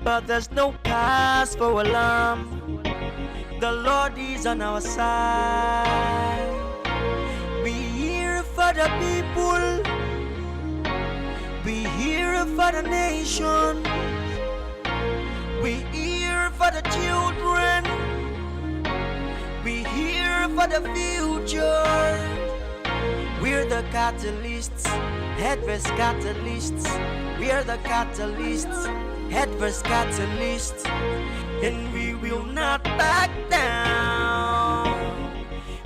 But there's no cause for alarm. The Lord is on our side. We here for the people. We here for the nation. We here for the children. We here for the future. We're the catalysts, headverse catalysts. We're the catalysts, headverse catalysts. And we will not back down.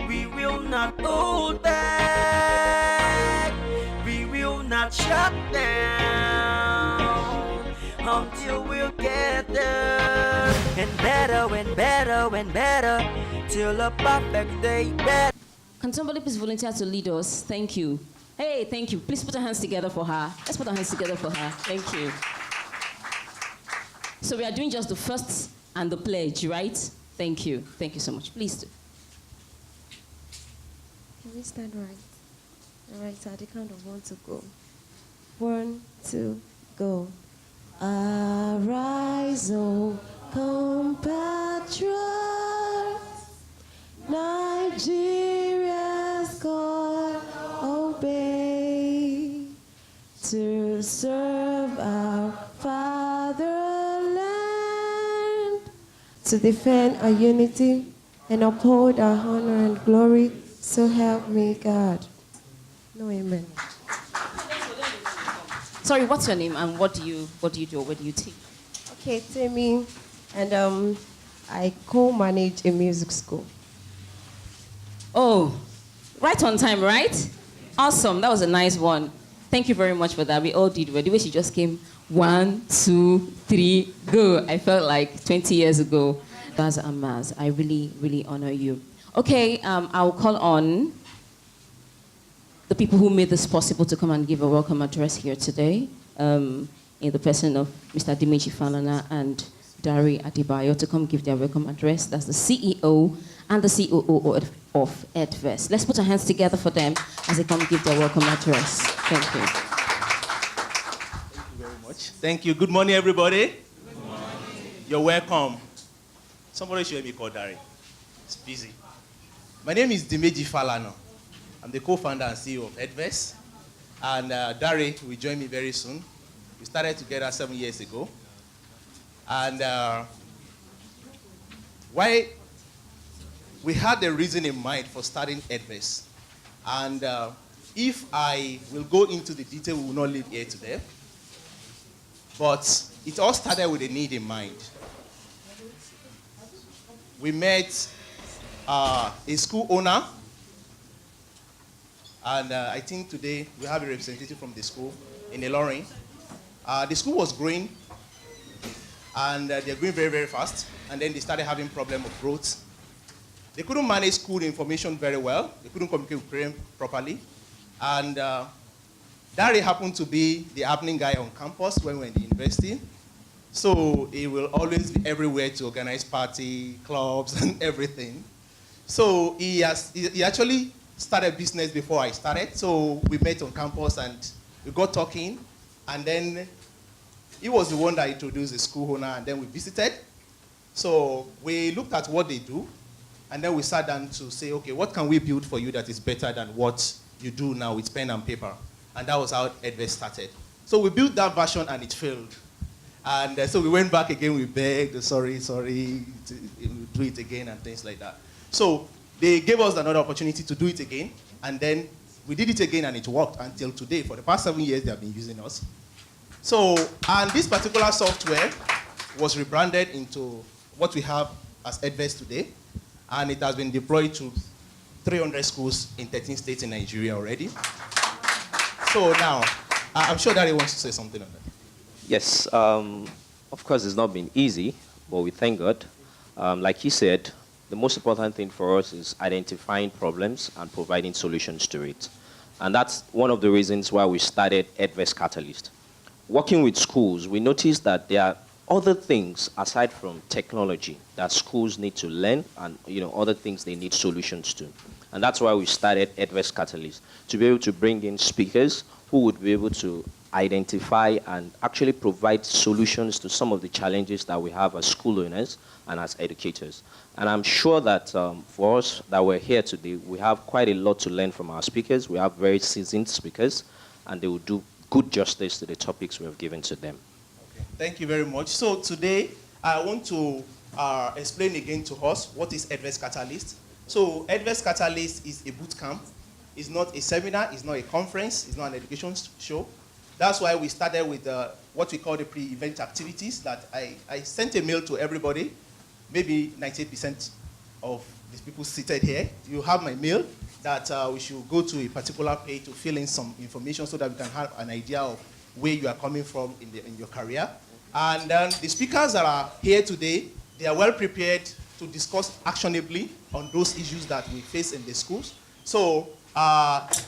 We will not hold back. We will not shut down until we'll get there. And better, and better, and better, till a perfect day. Better. Can somebody please volunteer to lead us? Thank you. Hey, thank you. Please put our hands together for her. Let's put our hands together for her. Thank you. So we are doing just the first and the pledge, right? Thank you. Thank you so much. Please do. Can we stand right? All right, so at the count of 1 to go. 1, 2, go. Arise, O compatriots, Nigeria's God obey, to serve our fatherland, to defend our unity and uphold our honor and glory. So help me God. No amen. Sorry, what's your name and what do you do? Where do you teach? Okay, Timmy, and I co-manage a music school. Oh, right on time, right? Awesome. That was a nice one. Thank you very much for that. We all did well. The way she just came, 1, 2, 3, go. I felt like 20 years ago. Baz Amaz, I really, really honor you. Okay, I'll call on the people who made this possible to come and give a welcome address here today, in the person of Mr. Dimeji Falana and Dari Adebayo, to come give their welcome address. That's the CEO and the COO of EdVest. Let's put our hands together for them as they come give their welcome address. Thank you. Thank you very much. Thank you. Good morning, everybody. Good morning. You're welcome. Somebody should help me call Dari. It's busy. My name is Dimeji Falana. I'm the co-founder and CEO of EdVest. And Dari will join me very soon. We started together 7 years ago. And why we had a reason in mind for starting EdVest. And if I will go into the detail, we will not leave here today. But it all started with a need in mind. We met a school owner. And I think today we have a representative from the school in Ilorin. The school was growing, and they're growing very, very fast. And then they started having problem of growth. They couldn't manage school information very well. They couldn't communicate with parents properly. And Dari happened to be the happening guy on campus when we were in the university. So he will always be everywhere to organize party, clubs, and everything. So he actually started business before I started. So we met on campus and we got talking. And then he was the one that introduced the school owner, and then we visited. So we looked at what they do, and then we sat down to say, okay, what can we build for you that is better than what you do now with pen and paper? And that was how EdVest started. So we built that version and it failed. And so we went back again, we begged, sorry, do it again and things like that. So they gave us another opportunity to do it again, and then we did it again and it worked until today. For the past 7 years, they have been using us. So, and this particular software was rebranded into what we have as EdVest today, and it has been deployed to 300 schools in 13 states in Nigeria already. So now, I'm sure Daddy wants to say something on that. Yes, of course it's not been easy, but we thank God. Like he said, the most important thing for us is identifying problems and providing solutions to it. And that's one of the reasons why we started EdVest Catalyst. Working with schools, we noticed that there are other things aside from technology that schools need to learn, and other things they need solutions to. And that's why we started EdVest Catalyst, to be able to bring in speakers who would be able to identify and actually provide solutions to some of the challenges that we have as school owners and as educators. And I'm sure that for us that we're here today, we have quite a lot to learn from our speakers. We have very seasoned speakers, and they will do good justice to the topics we have given to them. Okay. Thank you very much. So today, I want to explain again to us what is Edvest Catalyst. So Edvest Catalyst is a boot camp. It's not a seminar, it's not a conference, it's not an education show. That's why we started with what we call the pre-event activities that I sent a mail to everybody, maybe 98% of these people seated here. You have my mail that we should go to a particular page to fill in some information so that we can have an idea of where you are coming from in your career. And then the speakers that are here today, they are well prepared to discuss actionably on those issues that we face in the schools. So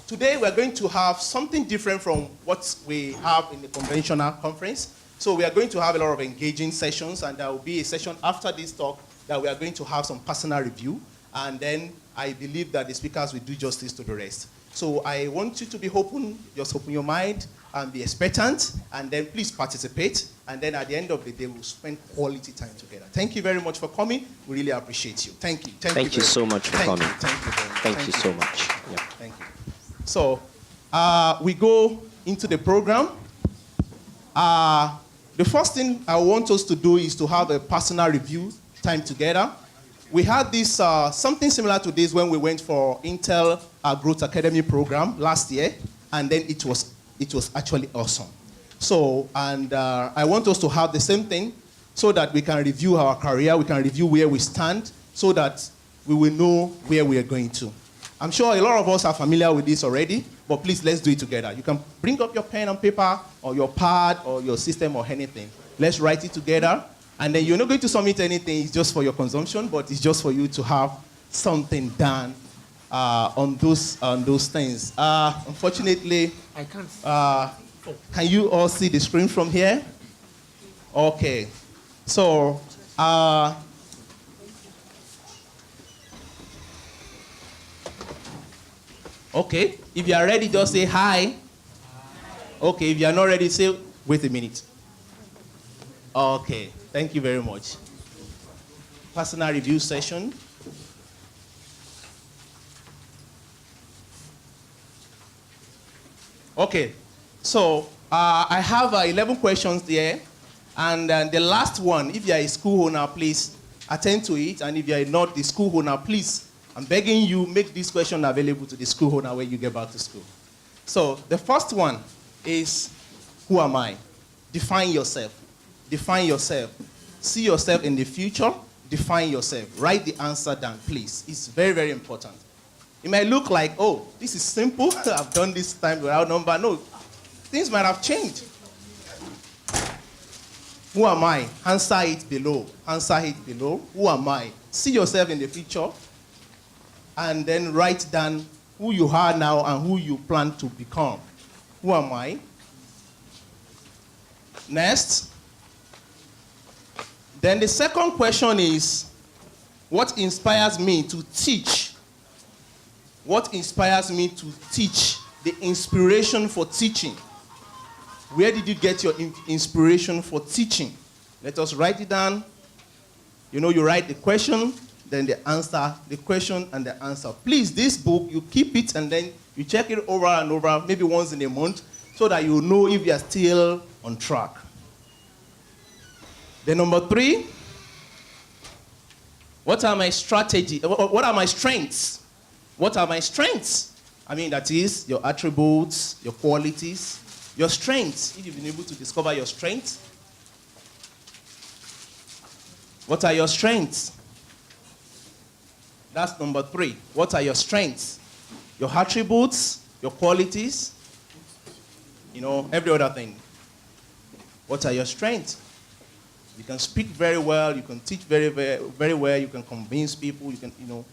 today we're going to have something different from what we have in the conventional conference. So we are going to have a lot of engaging sessions, and there will be a session after this talk that we are going to have some personal review, and then I believe that the speakers will do justice to the rest. So I want you to be open, just open your mind and be expectant, and then please participate, and then at the end of the day, we'll spend quality time together. Thank you very much for coming. We really appreciate you. Thank you. Thank you so much for coming. Thank you very much. Thank you so much. Yeah. Thank you. So we go into the program. The first thing I want us to do is to have a personal review time together. We had this, something similar to this when we went for Intel Growth Academy program last year, and then it was actually awesome. So, and I want us to have the same thing so that we can review our career, we can review where we stand, so that we will know where we are going to. I'm sure a lot of us are familiar with this already, but please, let's do it together. You can bring up your pen and paper, or your pad, or your system, or anything. Let's write it together. And then you're not going to submit anything, it's just for your consumption, but it's just for you to have something done on those things. Unfortunately, I can't. Can you all see the screen from here? Okay. So, okay. If you are ready, just say hi. Okay. If you are not ready, say, wait a minute. Okay. Thank you very much. Personal review session. Okay, so I have 11 questions there, and the last one, if you are a school owner, please attend to it, and if you are not the school owner, please, I'm begging you, make this question available to the school owner when you get back to school. So the first one is, who am I? Define yourself. Define yourself. See yourself in the future. Define yourself. Write the answer down, please. It's very, very important. It might look like, oh, this is simple. I've done this time without number. No, things might have changed. Who am I? Answer it below. Answer it below. Who am I? See yourself in the future. And then write down who you are now and who you plan to become. Who am I? Next. Then the second question is, what inspires me to teach? What inspires me to teach? The inspiration for teaching. Where did you get your inspiration for teaching? Let us write it down. You know, you write the question, then the answer, the question and the answer. Please, this book, you keep it and then you check it over and over, maybe once in a month, so that you know if you are still on track. Then number 3, what are my strategies? What are my strengths? What are my strengths? I mean, that is your attributes, your qualities, your strengths. If you've been able to discover your strengths, what are your strengths? That's number 3. What are your strengths? Your attributes, your qualities, you know, every other thing. What are your strengths? You can speak very well, you can teach very, very, very well, you can convince people, you can, you know.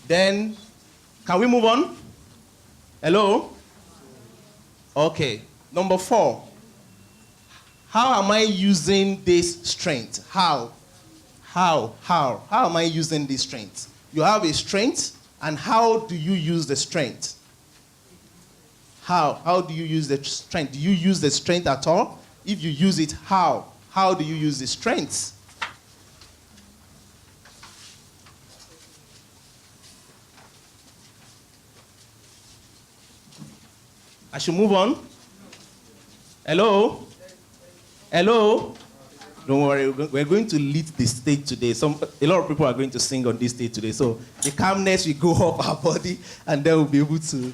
Then, can we move on? Hello? Okay. Number 4. How am I using this strength? How am I using this strength? You have a strength, and how do you use the strength? How do you use the strength? Do you use the strength at all? If you use it, how? How do you use the strength? I should move on. Hello? Hello? Don't worry, we're going to lead the stage today. A lot of people are going to sing on this stage today. So the calmness will go off our body, and then we'll be able to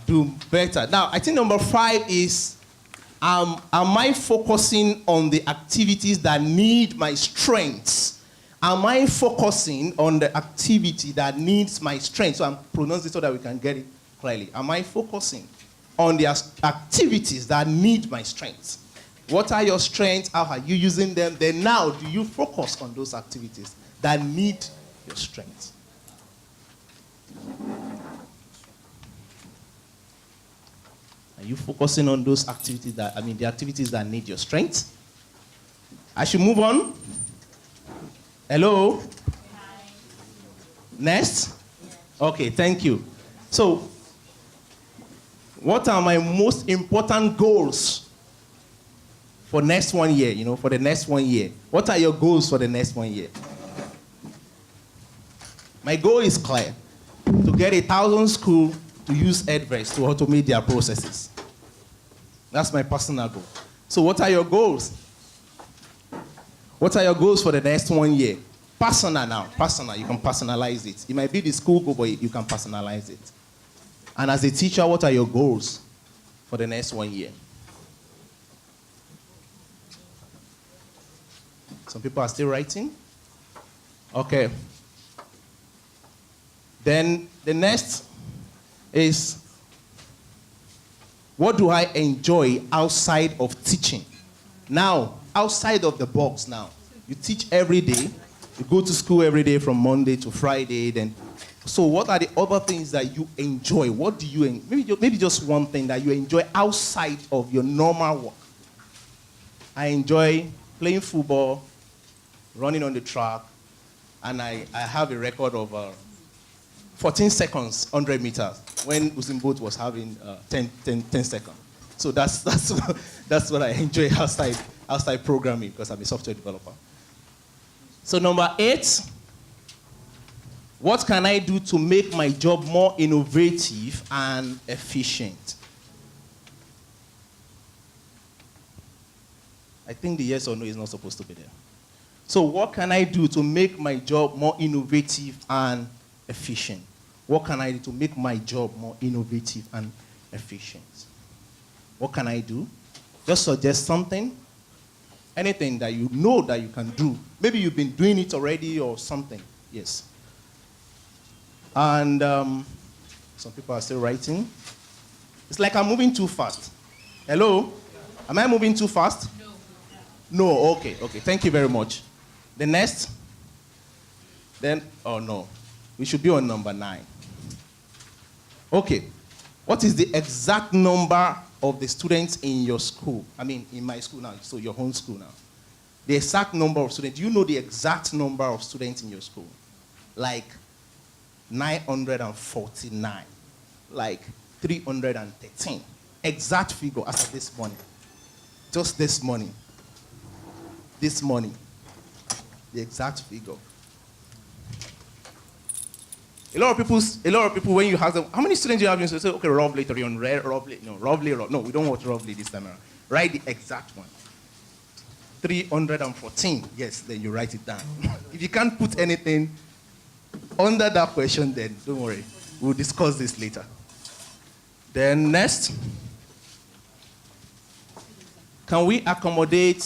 do better. Now, I think number 5 is, am I focusing on the activities that need my strength? Am I focusing on the activity that needs my strength? So I'm pronouncing it so that we can get it clearly. Am I focusing on the activities that need my strength? What are your strengths? How are you using them? Then now, do you focus on those activities that need your strength? Are you focusing on those activities the activities that need your strength? I should move on. Hello? Next? Okay, thank you. So, what are my most important goals for next 1 year, for the next 1 year? What are your goals for the next 1 year? My goal is clear: to get 1,000 schools to use Edverse to automate their processes. That's my personal goal. So what are your goals? What are your goals for the next 1 year? Personal now. Personal. You can personalize it. It might be the school goal, but you can personalize it. And as a teacher, what are your goals for the next 1 year? Some people are still writing. Okay. Then the next is, what do I enjoy outside of teaching? Now, outside of the box now. You teach every day. You go to school every day from Monday to Friday. So what are the other things that you enjoy? What do you enjoy? Maybe just one thing that you enjoy outside of your normal work. I enjoy playing football, running on the track, and I have a record of 14 seconds, 100 meters, when Usain Bolt was having 10 seconds. So that's what I enjoy outside programming, because I'm a software developer. So number 8, what can I do to make my job more innovative and efficient? I think the yes or no is not supposed to be there. So what can I do to make my job more innovative and efficient? What can I do to make my job more innovative and efficient? What can I do? Just suggest something. Anything that you know that you can do. Maybe you've been doing it already or something. Yes. And some people are still writing. It's like I'm moving too fast. Hello? Am I moving too fast? No, okay. Thank you very much. The next. Oh no. We should be on number 9. Okay. What is the exact number of the students in your school? I mean, in my school now, so your own school now. The exact number of students. Do you know the exact number of students in your school? Like 949. Like 313. Exact figure as of this morning. Just this morning. This morning. The exact figure. A lot of people, when you ask them, how many students do you have? You say, okay, roughly 300, roughly. No, we don't want roughly this time around. Write the exact one. 314. Yes, then you write it down. If you can't put anything under that question, then don't worry. We'll discuss this later. Then next. Can we accommodate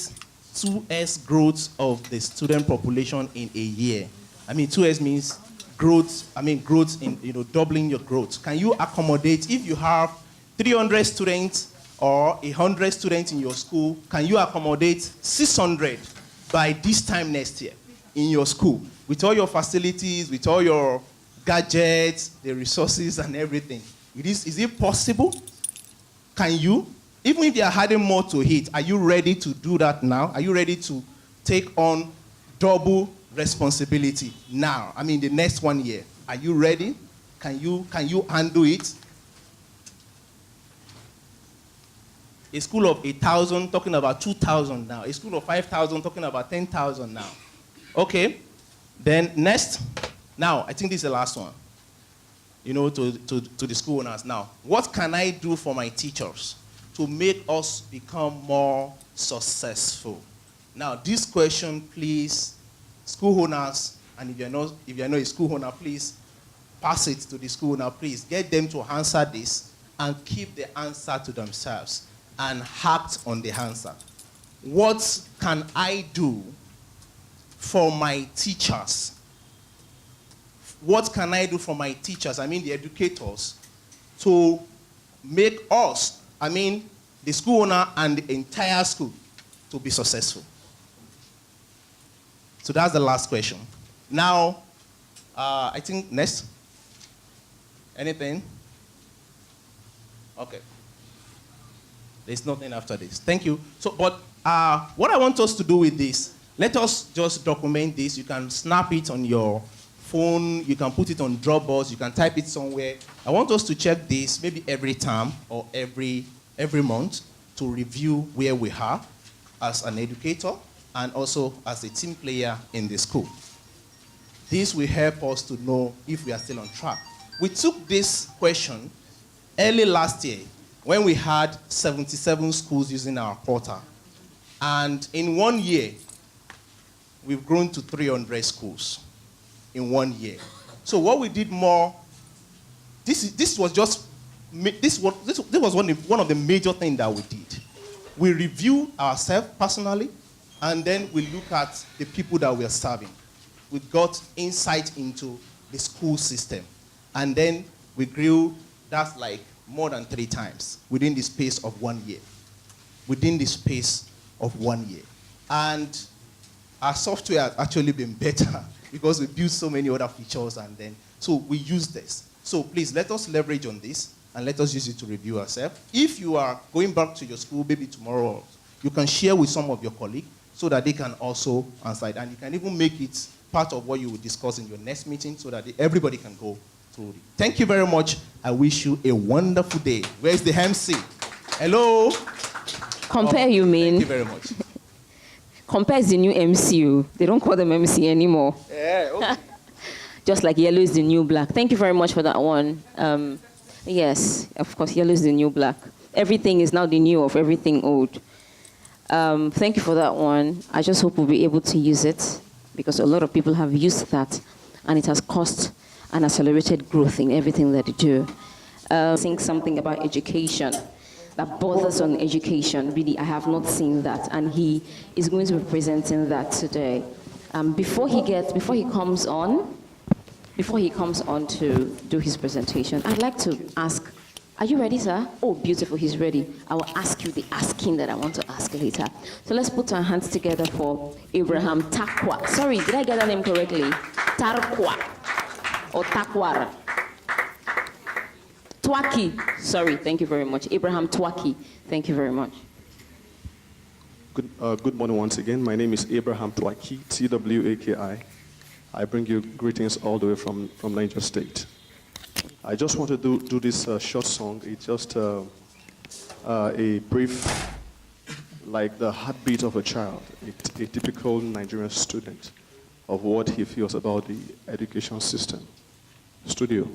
2x growth of the student population in a year? I mean, 2x means growth in, doubling your growth. Can you accommodate, if you have 300 students or 100 students in your school, can you accommodate 600 by this time next year in your school? With all your facilities, with all your gadgets, the resources and everything. Is it possible? Can you? Even if you are adding more to it, are you ready to do that now? Are you ready to take on double responsibility now? I mean, the next 1 year. Are you ready? Can you handle it? A school of 8,000 talking about 2,000 now. A school of 5,000 talking about 10,000 now. Okay. Then next. Now, I think this is the last one. You know, to the school owners now. What can I do for my teachers to make us become more successful? Now, this question, please, school owners, and if you're not a school owner, please pass it to the school owner, please. Get them to answer this and keep the answer to themselves and act on the answer. What can I do for my teachers? What can I do for my teachers, I mean the educators, to make us, I mean the school owner and the entire school, to be successful? So that's the last question. Now, I think next. Anything? Okay. There's nothing after this. Thank you. So, but what I want us to do with this, let us just document this. You can snap it on your phone. You can put it on Dropbox. You can type it somewhere. I want us to check this maybe every term or every month to review where we are as an educator and also as a team player in the school. This will help us to know if we are still on track. We took this question early last year when we had 77 schools using our portal. And in 1 year, we've grown to 300 schools in 1 year. So what we did more, this was one of the major things that we did. We review ourselves personally, and then we look at the people that we are serving. We got insight into the school system. And then we grew, that's like more than 3 times within the space of 1 year. Within the space of 1 year. And our software has actually been better because we built so many other features and then, so we use this. So please let us leverage on this and let us use it to review ourselves. If you are going back to your school, maybe tomorrow, you can share with some of your colleagues so that they can also answer it. And you can even make it part of what you will discuss in your next meeting so that everybody can go through it. Thank you very much. I wish you a wonderful day. Where's the MC? Hello? Compare, you mean? Thank you very much. Compare is the new MCU. They don't call them MC anymore. Yeah, okay. Just like yellow is the new black. Thank you very much for that one. Yes, of course, yellow is the new black. Everything is now the new of everything old. Thank you for that one. I just hope we'll be able to use it because a lot of people have used that and it has caused an accelerated growth in everything that they do. Think something about education that borders on education. Really, I have not seen that, and he is going to be presenting that today. Before he comes on to do his presentation, I'd like to ask, are you ready, sir? Oh, beautiful, he's ready. I will ask you the asking that I want to ask later. So let's put our hands together for Abraham Takwa. Sorry, did I get that name correctly? Tarkwa or Takwara. Twaki. Sorry, thank you very much. Abraham Twaki. Thank you very much. Good morning once again. My name is Abraham Twaki, Twaki. I bring you greetings all the way from Niger State. I just want to do this short song. It's just a brief, like the heartbeat of a child, a typical Nigerian student of what he feels about the education system. Studio.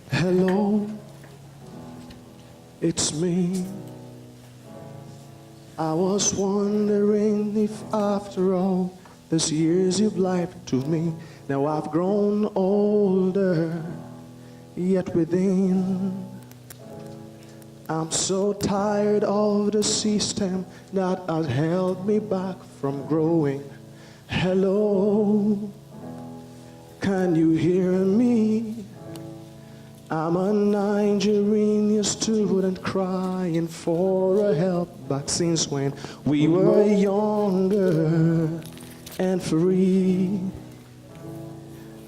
Hello, it's me. I was wondering if after all these years you've lied to me. Now I've grown older, yet within I'm so tired of the system that has held me back from growing. Hello, can you hear me? I'm a Nigerian student crying for a help back since when we were younger and free.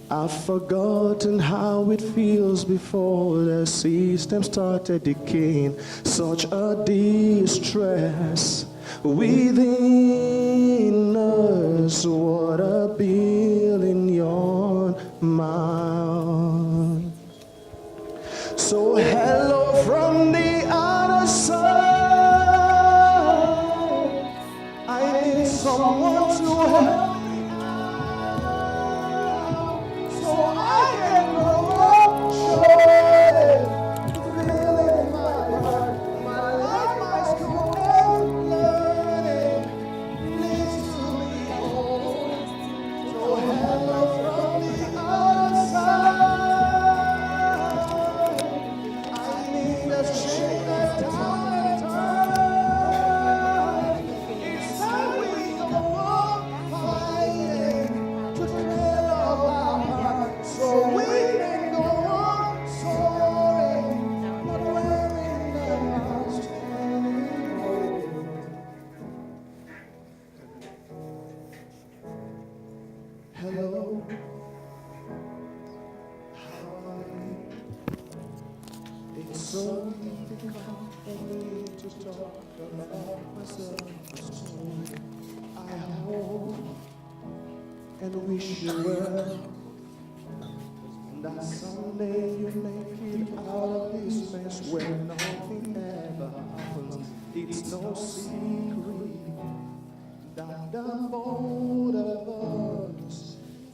I've forgotten how it feels before the system started decaying. Such a distress within us. words, what a bill in your mouth. So hello from the other side. I need someone to help me out, so I can go on showing, feeling my heart, my life, my school, and learning needs to be home. So hello from the other side. I need a shake that time. It's time we go on fighting to clear up our hearts, so we can go on soaring, not wearing the mask anymore. Hello, how are you? It's so difficult for me to talk about myself. I hope and wish you well, that someday you make it out of this mess where nothing ever happens. It's no secret that the both of us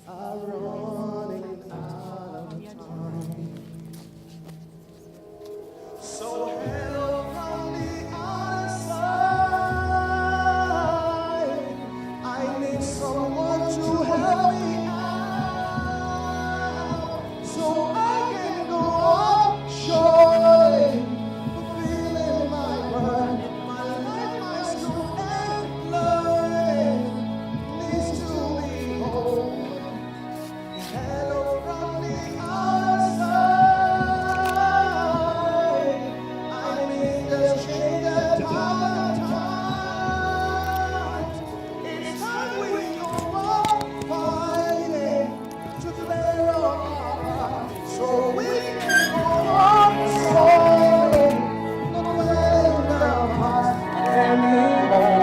are running out of time. So hello from the other side. I need someone to help me out, so I can go on showing, fulfilling my work, my life, my school, and learning needs to be home. Hello from the other side. I need a change of times. It's time we go on fighting to clear up our hearts, so we can go on soaring, not wearing the mask anymore.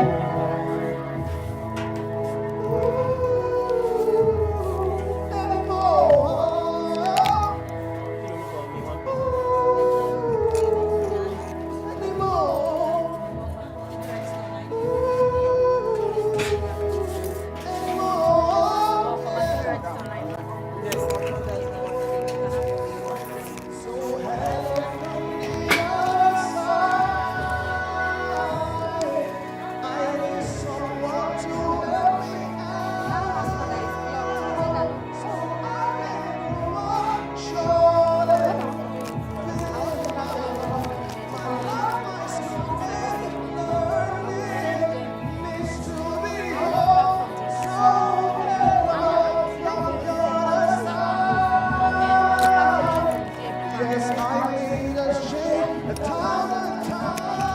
Yes, I need a shake, a thousand times.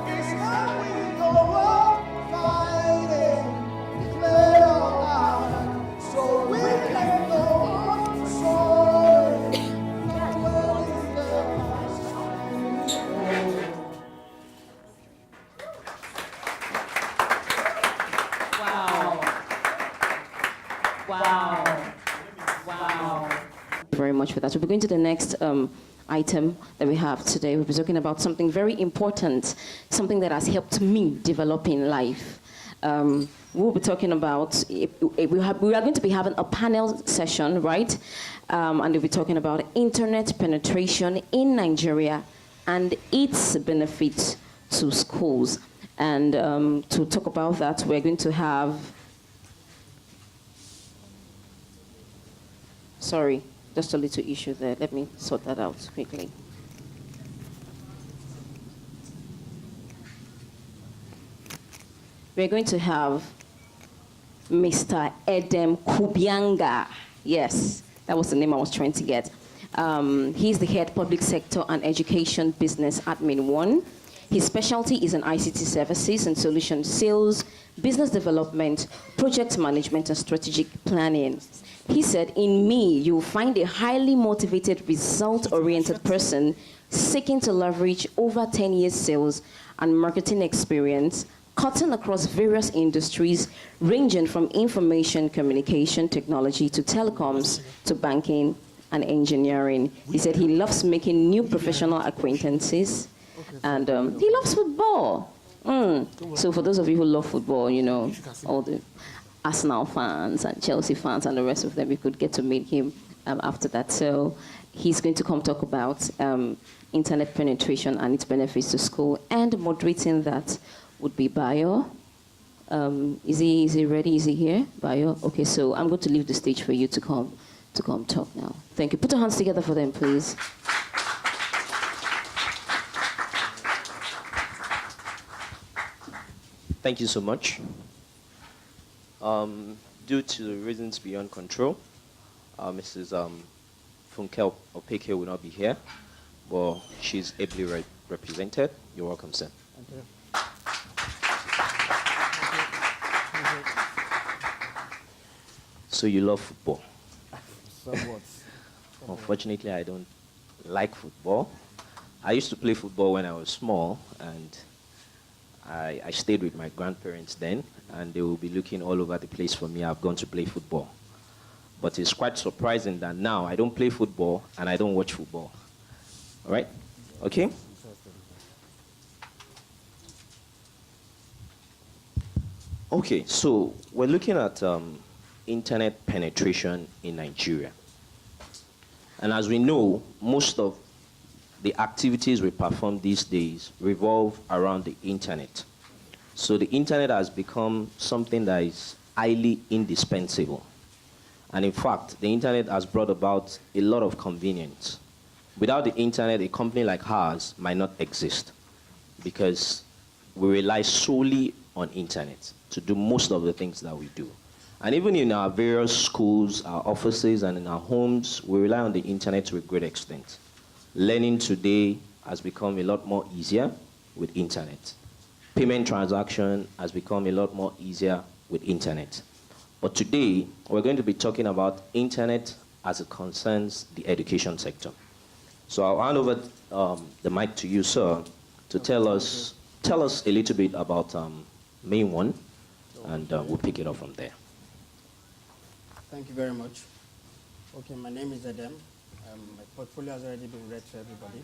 It's time we go on fighting, clear our hearts, so we can go on soaring, not wearing the mask anymore. Wow. Wow. Wow. Very much for that. We'll be going to the next item that we have today. We'll be talking about something very important, something that has helped me develop in life. We'll be talking about, we are going to be having a panel session, right? And we'll be talking about internet penetration in Nigeria and its benefits to schools. And to talk about that, we're going to have, sorry, just a little issue there. Let me sort that out quickly. We're going to have Mr. Edem Kubianga. Yes, that was the name I was trying to get. He's the head public sector and education business admin 1. His specialty is in ICT services and solution sales, business development, project management, and strategic planning. He said, in me, you'll find a highly motivated, result-oriented person seeking to leverage over 10 years sales and marketing experience, cutting across various industries ranging from information communication technology to telecoms to banking and engineering. He said he loves making new professional acquaintances and he loves football. So for those of you who love football, you know, all the Arsenal fans and Chelsea fans and the rest of them, you could get to meet him after that. So he's going to come talk about internet penetration and its benefits to school, and moderating that would be Bayo. Is he ready? Is he here? Bayo? Okay, so I'm going to leave the stage for you to come talk now. Thank you. Put your hands together for them, please. Thank you so much. Due to reasons beyond control, Mrs. Funke Opeke will not be here, but she's ably represented. You're welcome, sir. Thank you. So you love football? Somewhat. Unfortunately, I don't like football. I used to play football when I was small, and I stayed with my grandparents then, and they will be looking all over the place for me. I've gone to play football. But it's quite surprising that now I don't play football and I don't watch football. All right? Okay? Okay, so we're looking at internet penetration in Nigeria. And as we know, most of the activities we perform these days revolve around the internet. So the internet has become something that is highly indispensable. And in fact, the internet has brought about a lot of convenience. Without the internet, a company like ours might not exist because we rely solely on internet to do most of the things that we do. And even in our various schools, our offices, and in our homes, we rely on the internet to a great extent. Learning today has become a lot more easier with internet. Payment transaction has become a lot more easier with internet. But today, we're going to be talking about internet as it concerns the education sector. So I'll hand over the mic to you, sir, to tell us a little bit about main one, and we'll pick it up from there. Thank you very much. Okay, my name is Adam. My portfolio has already been read to everybody.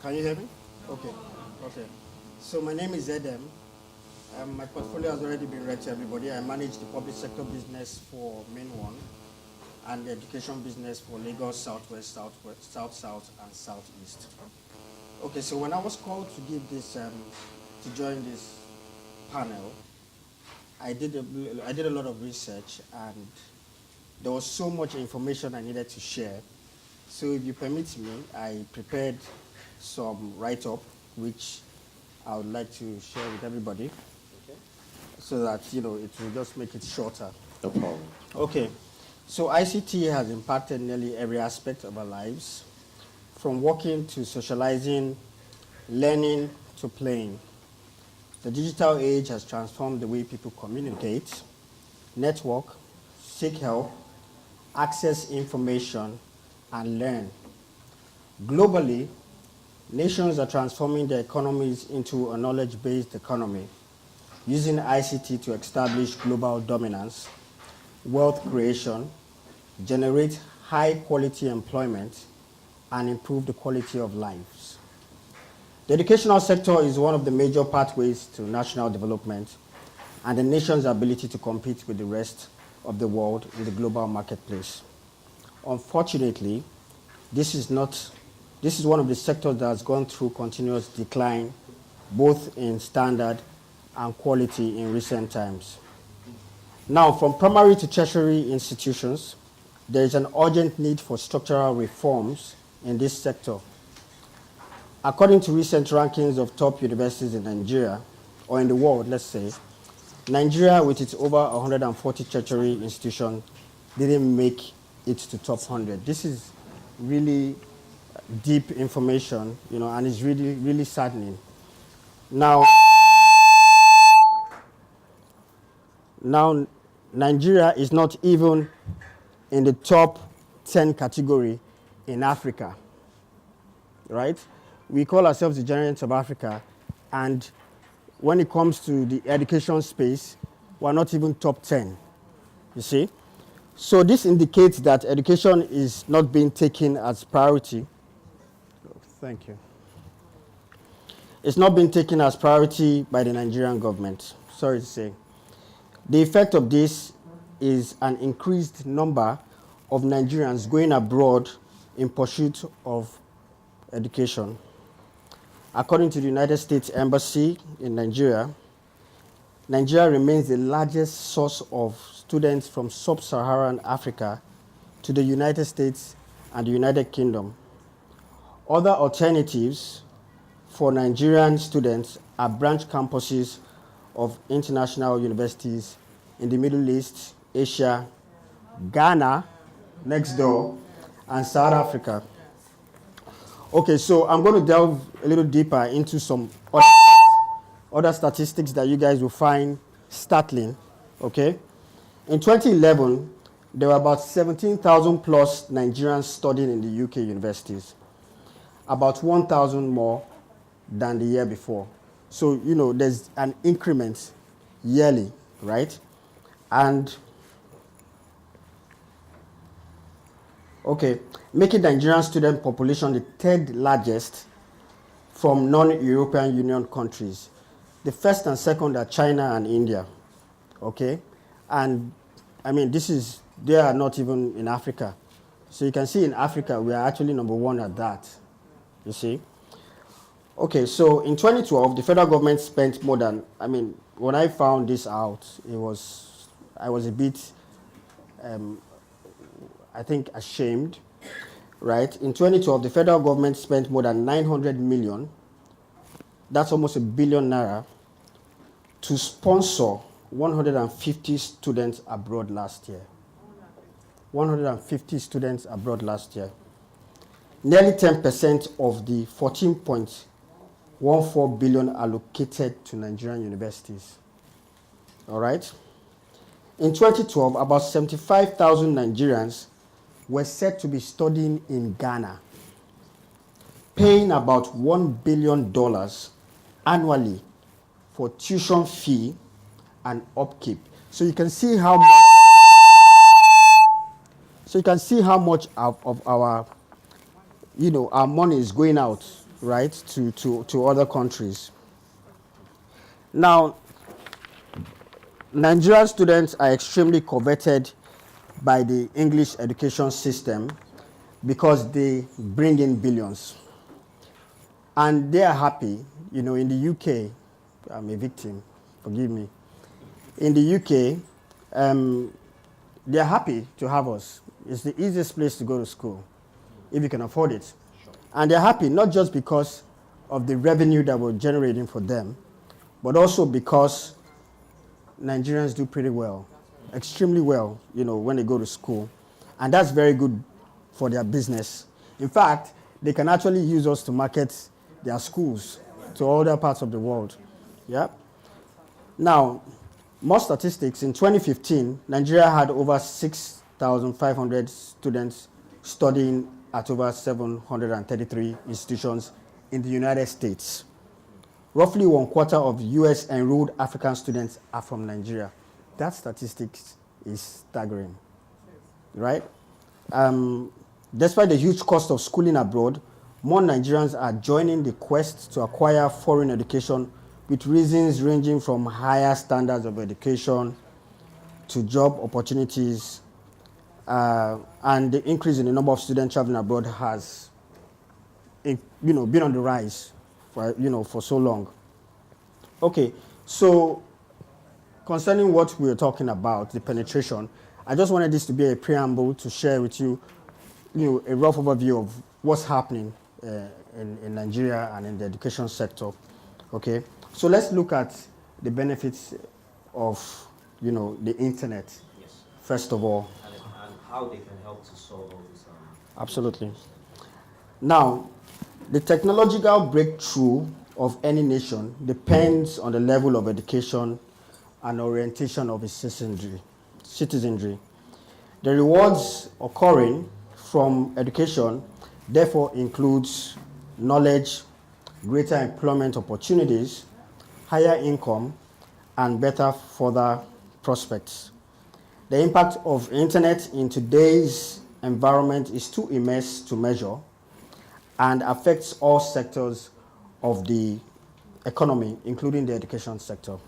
Can you hear me? Okay. So my name is Adam. My portfolio has already been read to everybody. I manage the public sector business for Main One and the education business for Lagos, Southwest, South, and Southeast. Okay, so when I was called to give this, to join this panel, I did a lot of research, and there was so much information I needed to share. So if you permit me, I prepared some write-up, which I would like to share with everybody, okay, so that, it will just make it shorter. No problem. Okay, so ICT has impacted nearly every aspect of our lives, from working to socializing, learning to playing. The digital age has transformed the way people communicate, network, seek help, access information, and learn. Globally, nations are transforming their economies into a knowledge-based economy, using ICT to establish global dominance, wealth creation, generate high-quality employment, and improve the quality of lives. The educational sector is one of the major pathways to national development and the nation's ability to compete with the rest of the world in the global marketplace. Unfortunately, this is one of the sectors that has gone through continuous decline, both in standard and quality in recent times. Now, from primary to tertiary institutions, there is an urgent need for structural reforms in this sector. According to recent rankings of top universities in Nigeria, or in the world, let's say, Nigeria, with its over 140 tertiary institutions, didn't make it to top 100. This is really deep information, and it's really, really saddening. Now, Nigeria is not even in the top 10 category in Africa, right? We call ourselves the giants of Africa, and when it comes to the education space, we're not even top 10, you see. So this indicates that education is not being taken as priority. Thank you. It's not being taken as priority by the Nigerian government, sorry to say. The effect of this is an increased number of Nigerians going abroad in pursuit of education. According to the United States Embassy in Nigeria, Nigeria remains the largest source of students from sub-Saharan Africa to the United States and the United Kingdom. Other alternatives for Nigerian students are branch campuses of international universities in the Middle East, Asia, Ghana, next door, and South Africa. Okay, so I'm going to delve a little deeper into some other statistics that you guys will find startling, okay? In 2011, there were about 17,000 plus Nigerians studying in the UK universities, about 1,000 more than the year before. So, you know, there's an increment yearly, right? And, okay, making the Nigerian student population the third largest from non-European Union countries. The first and second are China and India, okay? And, I mean, they are not even in Africa. So you can see in Africa, we are actually number one at that, you see? Okay, so in 2012, the federal government spent more than, I mean, when I found this out, I was a bit, I think, ashamed, right? In 2012, the federal government spent more than 900 million, that's almost £1 billion naira, to sponsor 150 students abroad last year. 150 students abroad last year. Nearly 10% of the 14.14 billion allocated to Nigerian universities. All right? In 2012, about 75,000 Nigerians were said to be studying in Ghana, paying about $1 billion annually for tuition fee and upkeep. So you can see how much of our, you know, our money is going out, right, to other countries. Now, Nigerian students are extremely coveted by the English education system because they bring in billions. And they are happy, you know, in the UK, I'm a victim, forgive me. In the UK, they are happy to have us. It's the easiest place to go to school, if you can afford it. Sure. And they're happy not just because of the revenue that we're generating for them, but also because Nigerians do pretty well, extremely well, you know, when they go to school. And that's very good for their business. In fact, they can actually use us to market their schools to other parts of the world. Yeah. Now, more statistics. In 2015, Nigeria had over 6,500 students studying at over 733 institutions in the United States. Roughly 1/4 of US enrolled African students are from Nigeria. That statistics is staggering, right? Despite the huge cost of schooling abroad, more Nigerians are joining the quest to acquire foreign education with reasons ranging from higher standards of education to job opportunities, and the increase in the number of students traveling abroad has, you know, been on the rise for, you know, for so long. Okay, so concerning what we were talking about, the penetration, I just wanted this to be a preamble to share with you, you know, a rough overview of what's happening in Nigeria and in the education sector. Okay, so let's look at the benefits of, you know, the internet. Yes. First of all, And how they can help to solve all this. Absolutely. Now, the technological breakthrough of any nation depends on the level of education and orientation of its citizenry. The rewards occurring from education therefore includes knowledge, greater employment opportunities, higher income, and better further prospects. The impact of internet in today's environment is too immense to measure and affects all sectors of the economy, including the education sector.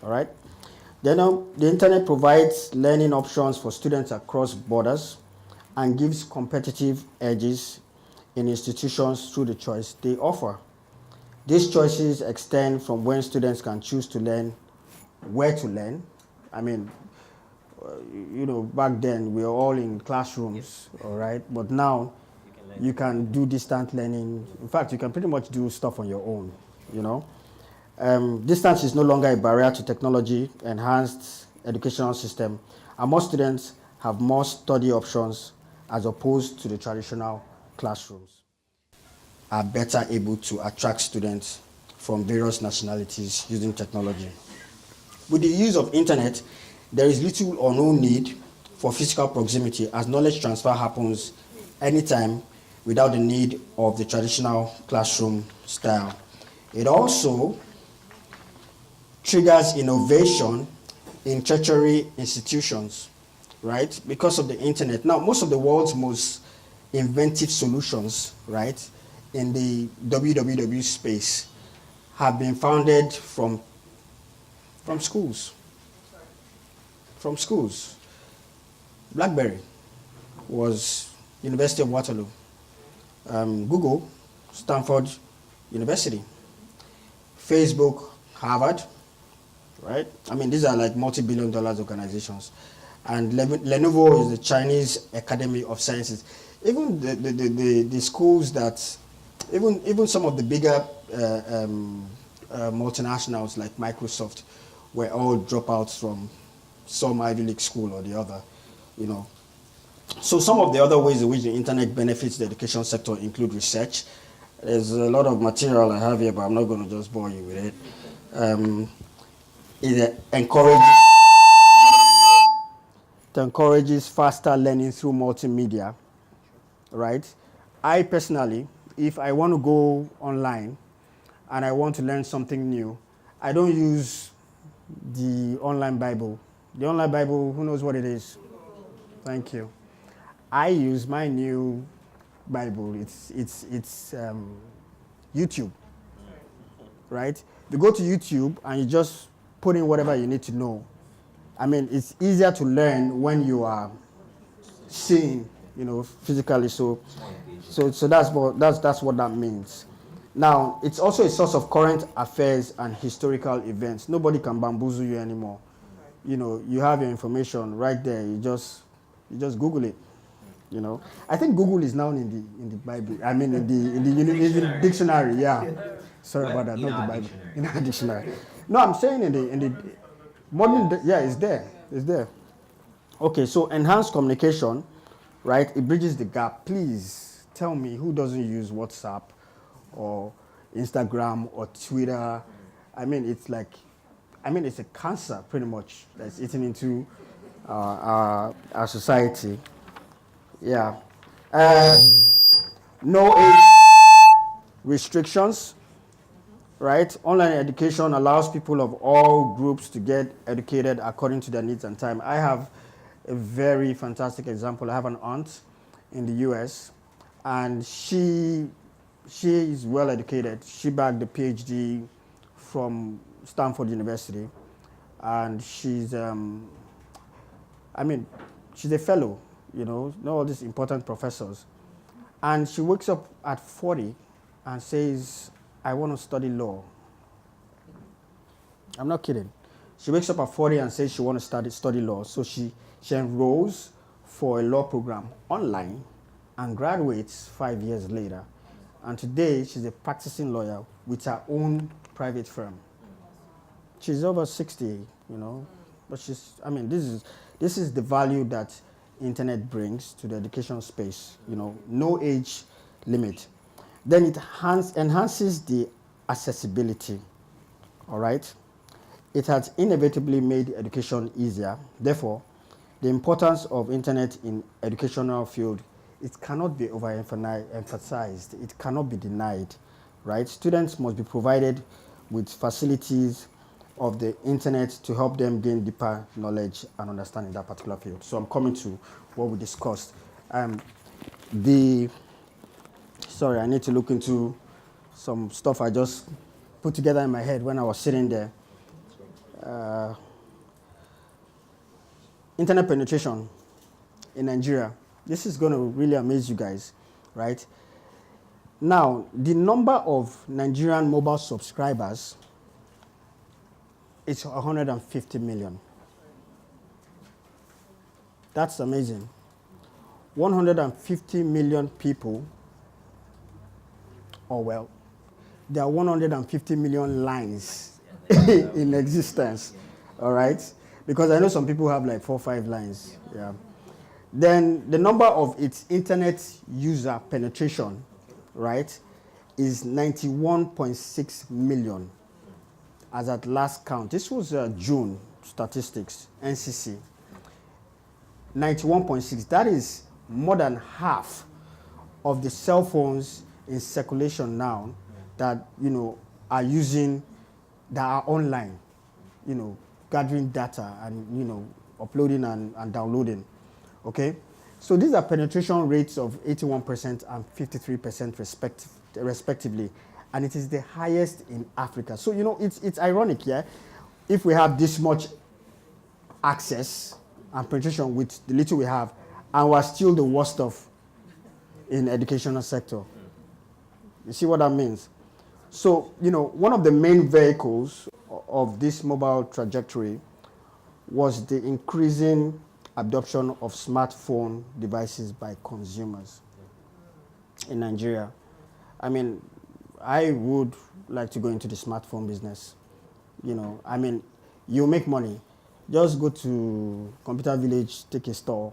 All right? Then the internet provides learning options for students across borders and gives competitive edges in institutions through the choice they offer. These choices extend from when students can choose to learn, where to learn. I mean, back then we were all in classrooms, all right? But now you can do distant learning. In fact, you can pretty much do stuff on your own, you know? Distance is no longer a barrier to technology, enhanced educational system, and most students have more study options as opposed to the traditional classrooms. Are better able to attract students from various nationalities using technology. With the use of internet, there is little or no need for physical proximity as knowledge transfer happens anytime without the need of the traditional classroom style. It also triggers innovation in tertiary institutions, right? Because of the internet. Now, most of the world's most inventive solutions, right, in the www space have been founded from schools. From schools. BlackBerry was University of Waterloo. Google, Stanford University. Facebook, Harvard, right? I mean, these are like multi-billion dollar organizations. And Lenovo is the Chinese Academy of Sciences. Even the schools that, even some of the bigger multinationals like Microsoft were all dropouts from some Ivy League school or the other, you know. So some of the other ways in which the internet benefits the education sector include research. There's a lot of material I have here, but I'm not going to just bore you with it. It encourages faster learning through multimedia, right? I personally, if I want to go online and I want to learn something new, I don't use the online Bible. The online Bible, who knows what it is? Thank you. I use my new Bible. It's YouTube, right? You go to YouTube and you just put in whatever you need to know. I mean, it's easier to learn when you are seeing, physically. So that's what that means. Now, it's also a source of current affairs and historical events. Nobody can bamboozle you anymore. You have your information right there. You just Google it. I think Google is now in the Bible. I mean, in the dictionary. Yeah. Sorry about that. Not the Bible. In our dictionary. No, I'm saying in the modern. Yeah, it's there. It's there. Okay, so enhanced communication, right? It bridges the gap. Please tell me who doesn't use WhatsApp or Instagram or Twitter. I mean, it's a cancer pretty much that's eating into our society. Yeah. No age restrictions, right? Online education allows people of all groups to get educated according to their needs and time. I have a very fantastic example. I have an aunt in the US, and she is well educated. She bagged a PhD from Stanford University, and she's a fellow, all these important professors. And she wakes up at 40 and says, I want to study law. I'm not kidding. She wakes up at 40 and says she wants to study law. So she enrolls for a law program online and graduates 5 years later. And today she's a practicing lawyer with her own private firm. She's over 60, but this is the value that internet brings to the education space, no age limit. Then it enhances the accessibility, all right? It has inevitably made education easier. Therefore, the importance of internet in educational field, it cannot be overemphasized. It cannot be denied, right? Students must be provided with facilities of the internet to help them gain deeper knowledge and understanding in that particular field. So I'm coming to what we discussed. Sorry, I need to look into some stuff I just put together in my head when I was sitting there. Internet penetration in Nigeria. This is going to really amaze you guys, right? Now, the number of Nigerian mobile subscribers is 150 million. That's amazing. 150 million people, or well, there are 150 million lines in existence, all right? Because I know some people have like 4 or 5 lines, yeah. Then the number of its internet user penetration, right, is 91.6 million as at last count. This was June statistics, NCC. 91.6, that is more than half of the cell phones in circulation now that, you know, are using, that are online, you know, gathering data and, you know, uploading and downloading, okay? So these are penetration rates of 81% and 53% respectively, and it is the highest in Africa. So, you know, it's ironic, yeah? If we have this much access and penetration with the little we have, and we're still the worst off in the educational sector. You see what that means? So, you know, one of the main vehicles of this mobile trajectory was the increasing adoption of smartphone devices by consumers in Nigeria. I mean, I would like to go into the smartphone business. You know, I mean, you make money. Just go to Computer Village, take a store,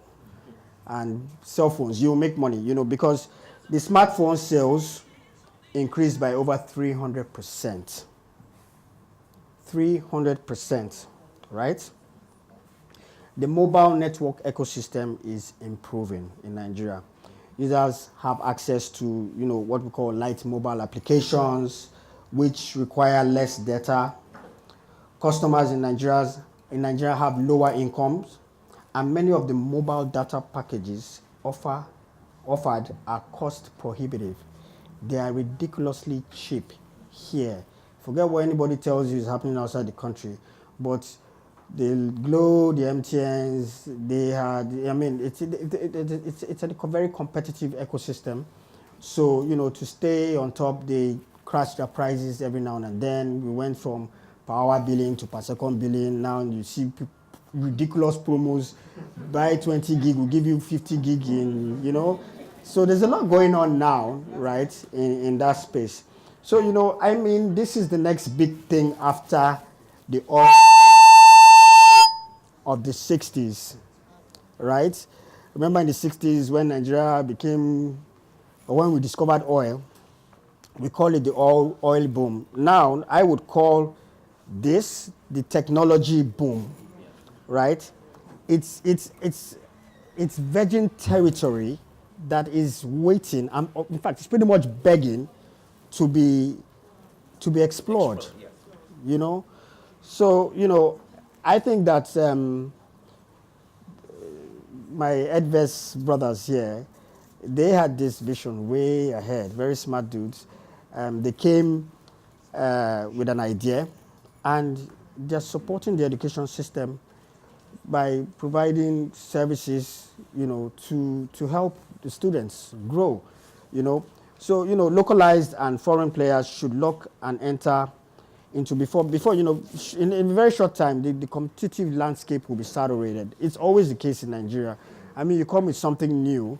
and cell phones, you make money, you know, because the smartphone sales increased by over 300%. 300%, right? The mobile network ecosystem is improving in Nigeria. Users have access to, you know, what we call light mobile applications, which require less data. Customers in Nigeria have lower incomes, and many of the mobile data packages offered are cost prohibitive. They are ridiculously cheap here. Forget what anybody tells you is happening outside the country, but the Glo, the MTNs, they had, I mean, it's a very competitive ecosystem. So, you know, to stay on top, they crash their prices every now and then. We went from per hour billing to per second billing. Now you see ridiculous promos. Buy 20 gig, we'll give you 50 gig in, you know. So there's a lot going on now, right, in that space. So, you know, I mean, this is the next big thing after the oil of the 60s, right? Remember in the 60s when Nigeria became, or when we discovered oil, we call it the oil boom. Now, I would call this the technology boom, right? It's virgin territory that is waiting, and in fact, it's pretty much begging to be explored, you know? So, you know, I think that my Edverse brothers here, they had this vision way ahead, very smart dudes. They came with an idea, and they're supporting the education system by providing services, you know, to help the students grow, you know. So, you know, localized and foreign players should look and enter into before you know, in a very short time, the competitive landscape will be saturated. It's always the case in Nigeria. I mean, you come with something new,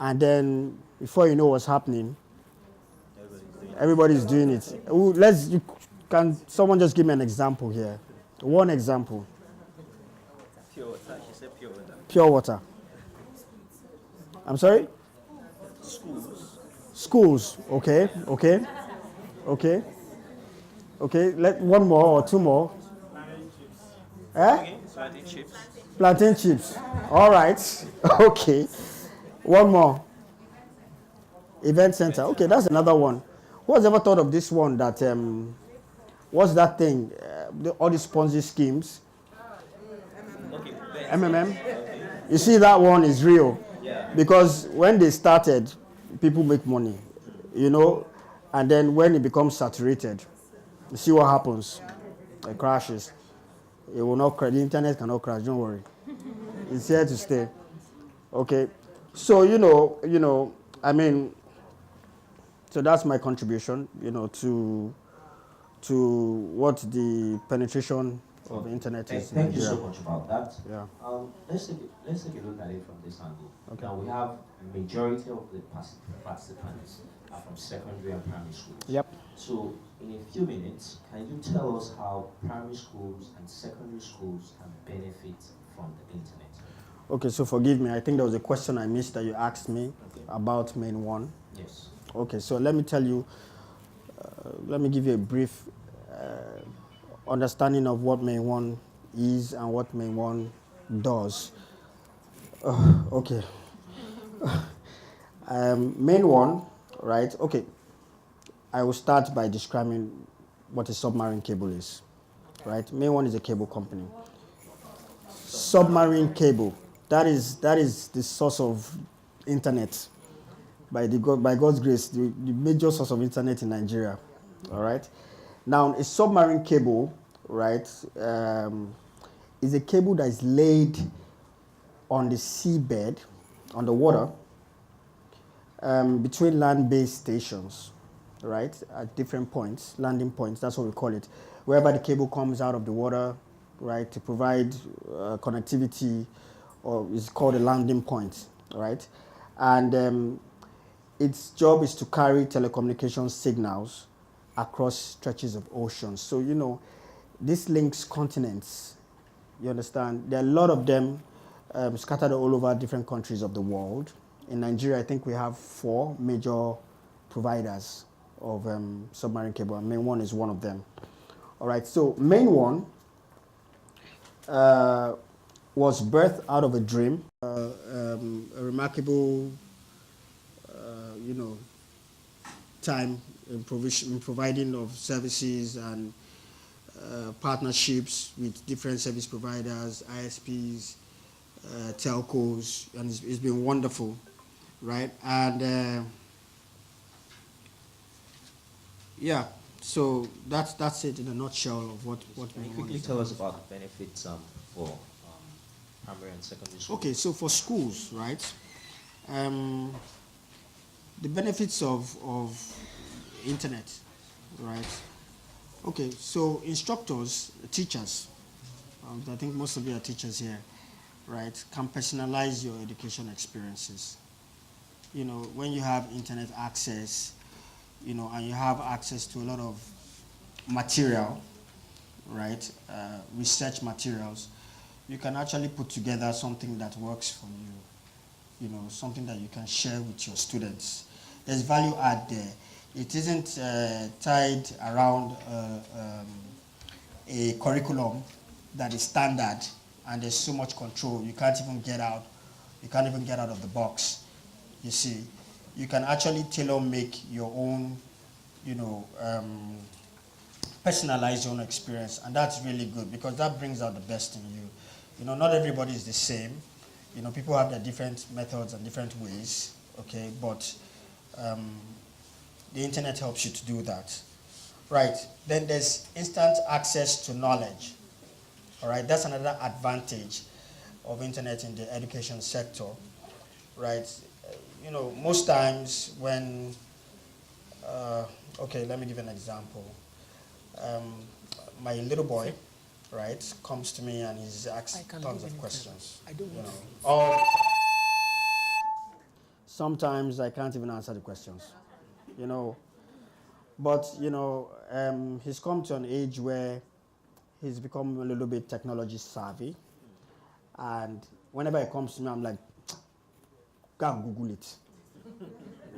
and then before you know what's happening, everybody's doing it. Can someone just give me an example here? One example. Pure water. She said pure water. Pure water. I'm sorry? Schools. Okay. Let one more or two more. Plantain chips. Plantain chips. All right. Okay. One more. Event center. Okay, that's another one. Who has ever thought of this one that what's that thing? All these Ponzi schemes. MMM. You see, that one is real. Because when they started, people make money, you know, and then when it becomes saturated, you see what happens. It crashes. It will not crash. The internet cannot crash. Don't worry. It's here to stay. Okay. So I mean, so that's my contribution, to what the penetration of the internet is in Thank you Nigeria. so much about that. Yeah. Let's take a look at it from this angle. Okay. Now we have a majority of the participants are from secondary and primary schools. Yep. So in a few minutes, can you tell us how primary schools and secondary schools can benefit from the internet? Okay, so forgive me. I think there was a question I missed that you asked me about main one. Yes. Okay, so let me tell you, let me give you a brief understanding of what main one is and what main one does. Okay. Main one, right? Okay. I will start by describing what a submarine cable is, right? Main one is a cable company. Submarine cable, that is the source of internet. By God's grace, the major source of internet in Nigeria. All right. Now, a submarine cable, right, is a cable that is laid on the seabed, on the water, between land-based stations, right, at different points, landing points. That's what we call it. Wherever the cable comes out of the water, right, to provide connectivity, or is called a landing point, right, and its job is to carry telecommunication signals across stretches of oceans. So, this links continents. You understand? There are a lot of them scattered all over different countries of the world. In Nigeria, I think we have 4 major providers of submarine cable, and Main One is one of them. All right, so Main One was birthed out of a dream, a remarkable time in providing of services and partnerships with different service providers, ISPs, telcos, and it's been wonderful, right? And yeah, so that's it in a nutshell of what Can you quickly tell us about the benefits for primary and secondary schools? Okay, so for schools, right? The benefits of internet, right? Okay, so instructors, teachers, I think most of you are teachers here, right, can personalize your education experiences. When you have internet access, and you have access to a lot of material, right, research materials, you can actually put together something that works for you, something that you can share with your students. There's value add there. It isn't tied around a curriculum that is standard, and there's so much control. You can't even get out of the box. You see, you can actually tailor-make your own, personalize your own experience, and that's really good because that brings out the best in you. Not everybody is the same. People have their different methods and different ways, okay, but the internet helps you to do that. Right, then there's instant access to knowledge. All right, that's another advantage of internet in the education sector. Right, most times when, okay, let me give an example. My little boy, right, comes to me and he's asked tons of questions. I don't know. All the time. Sometimes I can't even answer the questions, But, he's come to an age where he's become a little bit technology savvy. And whenever he comes to me, I'm like, go and Google it.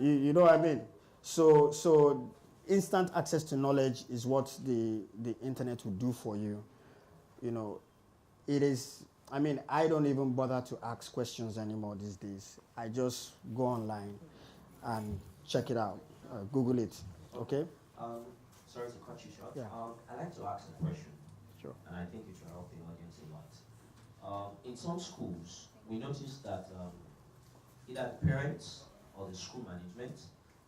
You know what I mean? So instant access to knowledge is what the internet will do for you. It is, I don't even bother to ask questions anymore these days. I just go online and check it out, Google it, okay? sorry to cut you short. Yeah. I'd like to ask a question. Sure. And I think it will help the audience a lot. In some schools, we notice that either the parents or the school management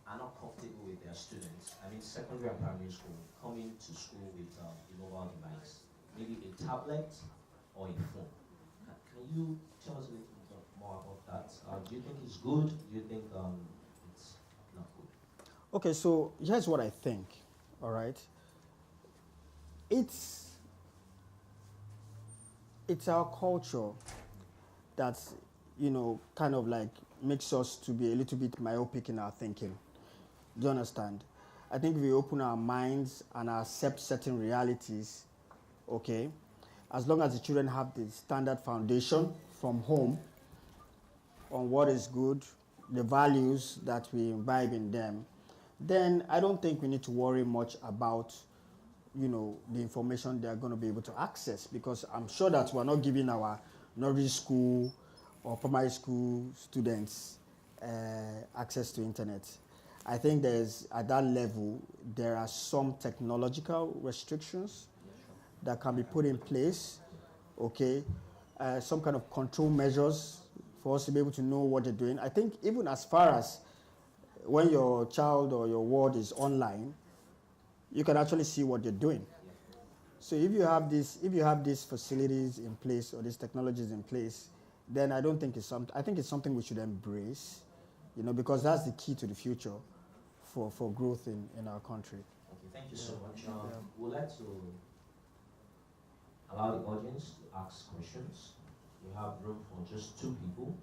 are not comfortable with their students. I mean, secondary and primary school, coming to school with a mobile device, maybe a tablet or a phone. Can you tell us a little bit more about that? Do you think it's good? Do you think it's not good? Okay, so here's what I think, all right? It's our culture that's, kind of like makes us to be a little bit myopic in our thinking. Do you understand? I think if we open our minds and accept certain realities, okay, as long as the children have the standard foundation from home on what is good, the values that we imbibe in them, then I don't think we need to worry much about, the information they are going to be able to access, because I'm sure that we're not giving our nursery school or primary school students access to internet. I think at that level, there are some technological restrictions that can be put in place, okay? Some kind of control measures for us to be able to know what they're doing. I think even as far as when your child or your ward is online, you can actually see what they're doing. So if you have these facilities in place or these technologies in place, then I don't think I think it's something we should embrace, because that's the key to the future for growth in our country. Okay, thank you so much. We'd like to allow the audience to ask questions. We have room for just 2 people.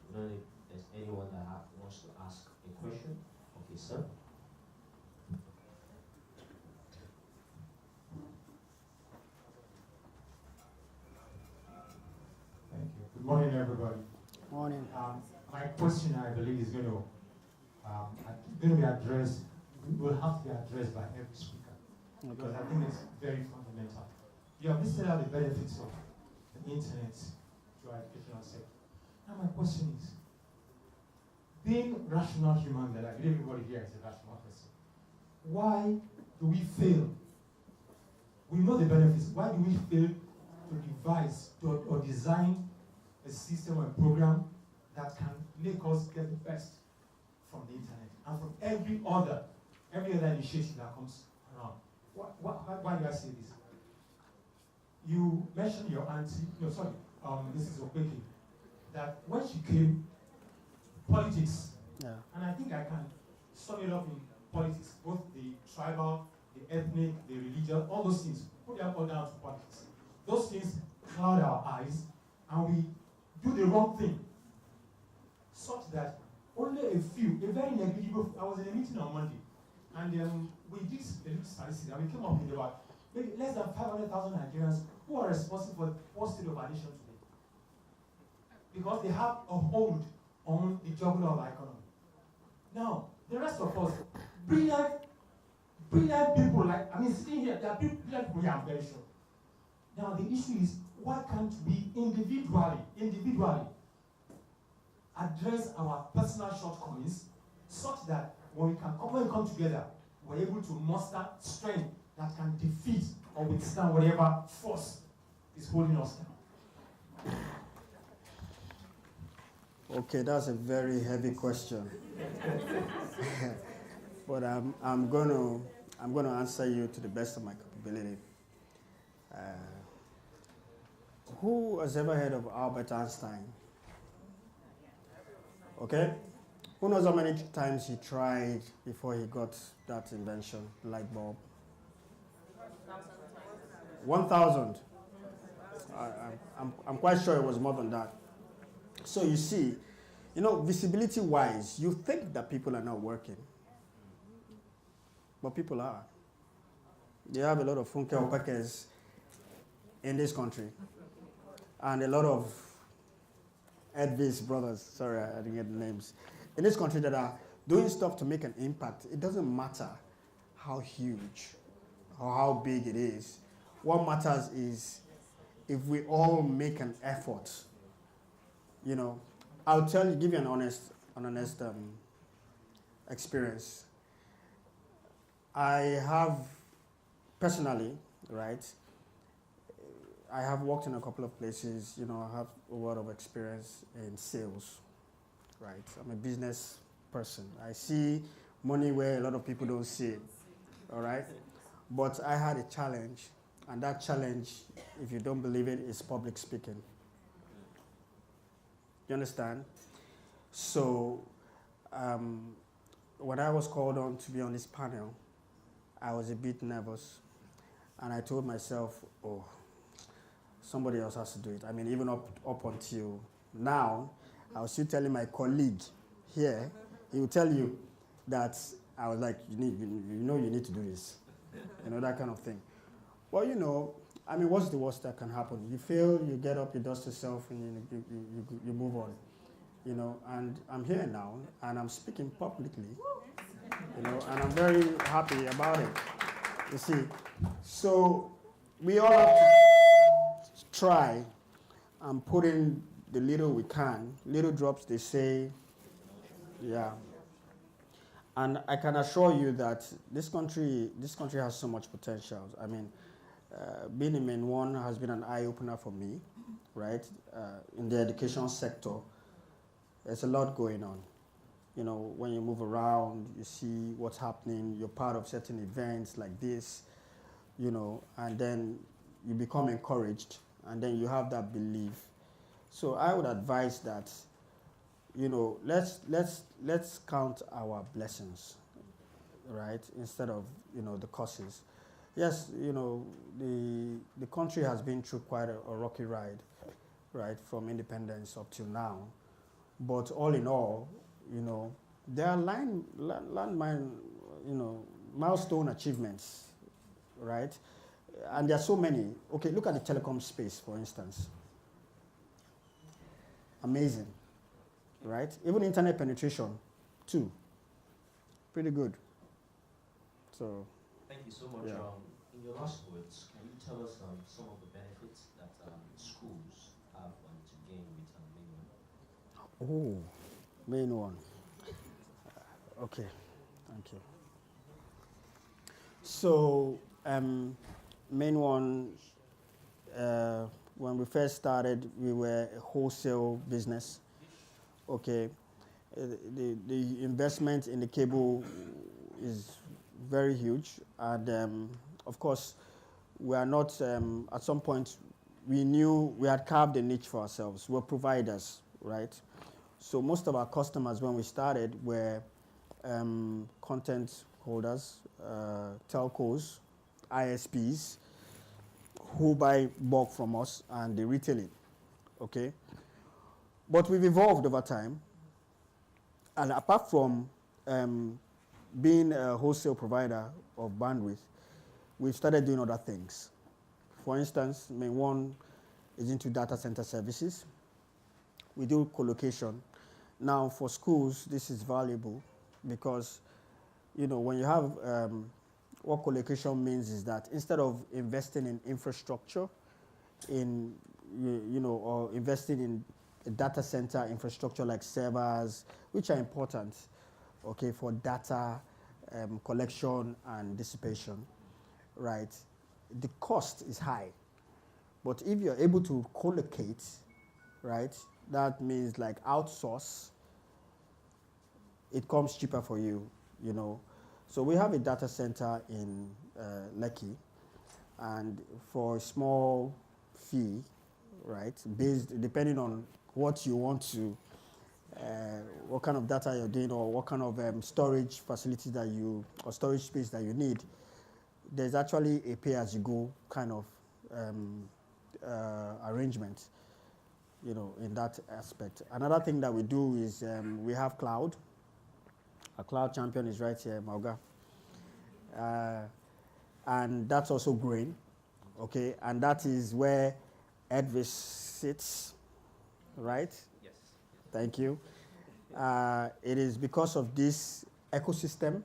I don't know if there's anyone that wants to ask a question. Okay, sir. Thank you. Good morning, everybody. Morning. My question, I believe, is going to be addressed. Will have to be addressed by every speaker, because I think it's very fundamental. You have listed out the benefits of the internet to our educational sector. Now, my question is, being rational human, that I believe everybody here is a rational person, why do we fail? We know the benefits. Why do we fail to devise or design a system or a program that can make us get the best from the internet and from every other initiative that comes around? Why do I say this? You mentioned your auntie, this is Opeki, that when she came, politics, and I think I can sum it up in politics, both the tribal, the ethnic, the religious, all those things, put them all down to politics. Those things cloud our eyes, and we do the wrong thing, such that only a very negligible, I was in a meeting on Monday, and we did a little statistics, and we came up with about maybe less than 500,000 Nigerians who are responsible for the poor state of our nation today. Because they have a hold on the juggler of our economy. Now, the rest of us, brilliant people, sitting here, there are brilliant people here, I'm very sure. Now, the issue is, why can't we individually address our personal shortcomings such that when we come together, we're able to muster strength that can defeat or withstand whatever force is holding us down? Okay, that's a very heavy question. But I'm going to answer you to the best of my capability. Who has ever heard of Albert Einstein? Okay? Who knows how many times he tried before he got that invention, the light bulb? 1,000. I'm quite sure it was more than that. So you see, visibility-wise, you think that people are not working. But people are. You have a lot of Funke Opekes in this country. And a lot of Edvis brothers, sorry, I didn't get the names, in this country that are doing stuff to make an impact. It doesn't matter how huge or how big it is. What matters is if we all make an effort. I'll give you an honest experience. I have personally, right, I have worked in a couple of places. I have a lot of experience in sales, right? I'm a business person. I see money where a lot of people don't see it, all right? But I had a challenge, and that challenge, if you don't believe it, is public speaking. You understand? So, when I was called on to be on this panel, I was a bit nervous, and I told myself, oh, somebody else has to do it. I mean, even up until now, I was still telling my colleague here, he will tell you that I was like, you need to do this, that kind of thing. Well, I mean, what's the worst that can happen? You fail, you get up, you dust yourself, and you move on, and I'm here now, and I'm speaking publicly, and I'm very happy about it, you see. So we all have to try and put in the little we can, little drops, they say, yeah. And I can assure you that this country has so much potential. I mean, being in Main One has been an eye-opener for me, right? In the education sector, there's a lot going on. When you move around, you see what's happening, you're part of certain events like this, and then you become encouraged, and then you have that belief. So I would advise that, let's count our blessings, right, instead of the curses. Yes, the country has been through quite a rocky ride, right, from independence up till now. But all in all, there are landmine, milestone achievements, right? And there are so many. Okay, look at the telecom space, for instance. Amazing, right? Even internet penetration, too. Pretty good. So. Thank you so much. Yeah. In your last words, can you tell us some of the benefits that schools have to gain with Main One? Oh, Main One. Okay, thank you. So, Main One, when we first started, we were a wholesale business. Okay, the investment in the cable is very huge, and of course, we are not. At some point, we knew we had carved a niche for ourselves. We're providers, right? So most of our customers when we started were content holders, telcos, ISPs, who buy bulk from us and they retail it, okay? But we've evolved over time, and apart from being a wholesale provider of bandwidth, we've started doing other things. For instance, Main One is into data center services. We do co-location. Now, for schools, this is valuable because, when you have what co-location means is that instead of investing in infrastructure, or investing in a data center infrastructure like servers, which are important, okay, for data collection and dissipation, right? The cost is high. But if you're able to co-locate, right, that means like outsource, it comes cheaper for you, So we have a data center in Lekki, and for a small fee, right, based depending on what you want to, what kind of data you're doing or what kind of storage facility or storage space that you need, there's actually a pay-as-you-go kind of arrangement, in that aspect. Another thing that we do is we have cloud. Our cloud champion is right here, Mauga. And that's also growing, okay? And that is where Edvis sits, right? Yes. Thank you. It is because of this ecosystem,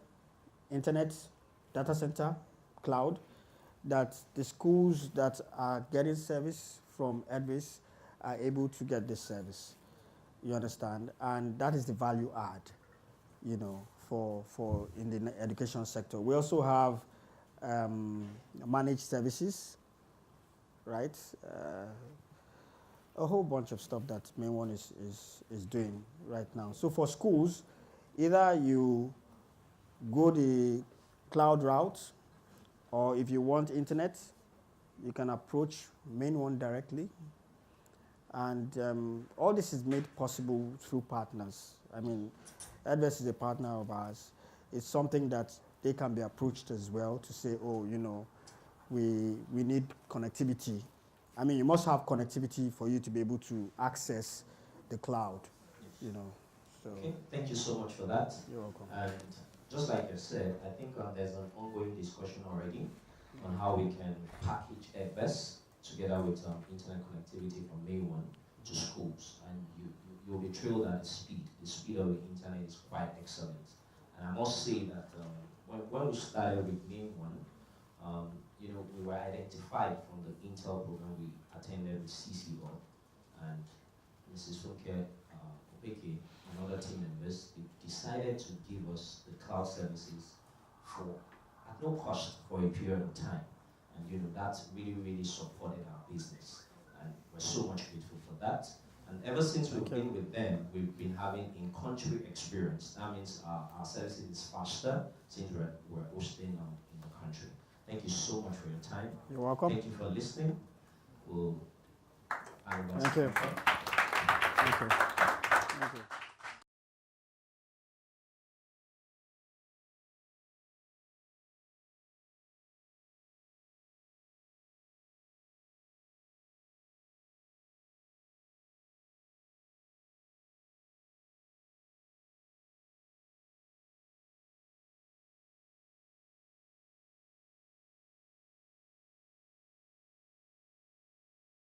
internet, data center, cloud, that the schools that are getting service from Edvis are able to get this service. You understand? And that is the value add, for in the education sector. We also have managed services, right? A whole bunch of stuff that Main One is doing right now. So for schools, either you go the cloud route, or if you want internet, you can approach Main One directly. And all this is made possible through partners. I mean, Adverse is a partner of ours. It's something that they can be approached as well to say, oh, you know, we need connectivity. I mean, you must have connectivity for you to be able to access the cloud, you know. So. Okay, thank you so much for that. You're welcome. And just like I said, I think there's an ongoing discussion already on how we can package Adverse together with internet connectivity from May 1 to schools. And you'll be thrilled at the speed of the internet is quite excellent. And I must say that when we started with May 1, you know, we were identified from the Intel program we attended with CCO, and Mrs. Funke Opeke and other team members, they decided to give us the cloud services at no cost for a period of time. And you know, that's really, really supported our business. And we're so much grateful for that. And ever since we've been with them, we've been having in-country experience. That means our services is faster since we're hosting in the country. Thank you so much for your time. You're welcome. Thank you for listening. Thank you. Thank you.